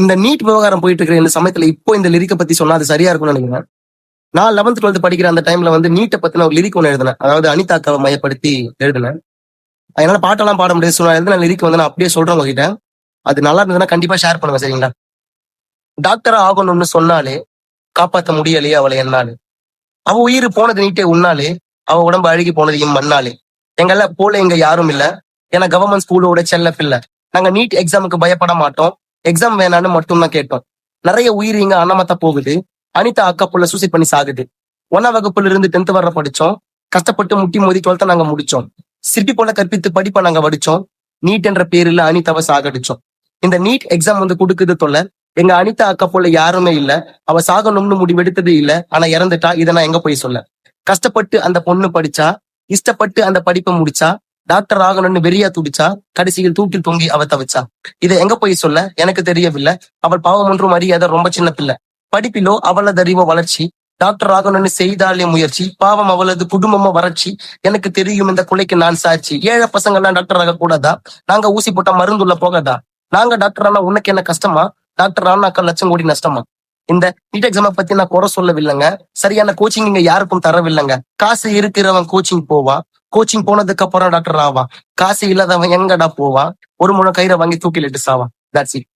இந்த நீட் விவகாரம் போயிட்டு இருக்கிற இந்த சமயத்துல இப்போ இந்த லிரிக்கை பத்தி சொன்னா அது சரியா இருக்கும்னு நினைக்கிறேன். நான் 11th 12th படிக்கிற அந்த டைம்ல வந்து நீட்டை பத்தின ஒரு லிரிக் ஒன்று எழுதினேன். அதாவது அனிதாக்காவை மையப்படுத்தி எழுதினேன். அதனால பாட்டெல்லாம் பாட முடியாது. நான் எழுதின லிரிக் வந்து நான் அப்படியே சொல்றேன் உங்ககிட்ட. அது நல்லா இருந்ததுன்னா கண்டிப்பா ஷேர் பண்ணுங்க, சரிங்களா? டாக்டரா ஆகணும்னு சொன்னாலே காப்பாத்த முடியலையே அவளை என்னாலே. அவ உயிர் போனது நீட்டே உன்னாலே, அவ உடம்பு அழுகி போனது மண்ணாலே. எங்கள போல இங்க யாரும் இல்ல, ஏன்னா கவர்மெண்ட் ஸ்கூலோட செல்ல பிள்ளை. நாங்க நீட் எக்ஸாமுக்கு பயப்பட மாட்டோம், எக்ஸாம் வேணான்னு மட்டும் தான் கேட்டோம். நிறைய உயிர் இங்க அண்ணாமத்தா போகுது, அனிதா அக்கா புள்ள சூசைட் பண்ணி சாகுது. 1ஆம் வகுப்புல இருந்து 10th வர படிச்சோம், கஷ்டப்பட்டு முட்டி மோதி 12th நாங்க முடிச்சோம். சிட்டி போல கற்பித்து படிப்பை நாங்க வடிச்சோம், நீட் என்ற பேருல அனிதாவை சாகடிச்சோம். இந்த நீட் எக்ஸாம் வந்து கொடுக்குது தொல்லை, எங்க அனிதா அக்கா போல யாருமே இல்ல, அவ சாகணும்னு முடிவெடுத்தது இல்ல, ஆனா இறந்துட்டா. இதை நான் எங்க போய் சொல்ல? கஷ்டப்பட்டு அந்த பொண்ணு படிச்சா, இஷ்டப்பட்டு அந்த படிப்பை முடிச்சா, டாக்டர் ஆகணும்னு வெறியா துடிச்சா, கடைசியில் தூக்கில் தொங்கி அவ தவிச்சா. இதை எங்க போய் சொல்ல? எனக்கு தெரியவில்லை. அவள் பாவம் ஒன்றும் அறியாத ரொம்ப சின்ன பிள்ளை. படிப்பிலோ அவளது அறிவோ வளர்ச்சி, டாக்டர் ஆகணும்னு செய்தாலே முயற்சி, பாவம் அவளது குடும்பமோ வறட்சி. எனக்கு தெரியும் இந்த கொலைக்கு நான் சாட்சி. ஏழை பசங்க எல்லாம் டாக்டர் ஆக கூடாதா? நாங்க ஊசி போட்டா மருந்துள்ள போகாதா? நாங்க டாக்டர் ஆனா உனக்கு என்ன கஷ்டமா? டாக்டர் ஆனாக்கா லட்சம் கோடி நஷ்டமா? இந்த நீட் எக்ஸாமை பத்தி நான் குறை சொல்லவில்லைங்க. சரியான கோச்சிங் இங்க யாருக்கும் தரவில்லைங்க. காசு இருக்கிறவன் கோச்சிங் போவான், கோச்சிங் போனதுக்கு அப்புறம் டாக்டர் ஆவான். காசு இல்லாதவன் எங்கடா போவான்? ஒரு முழம் கயிறை வாங்கி தூக்கிலிட்டு சாவான். That's it.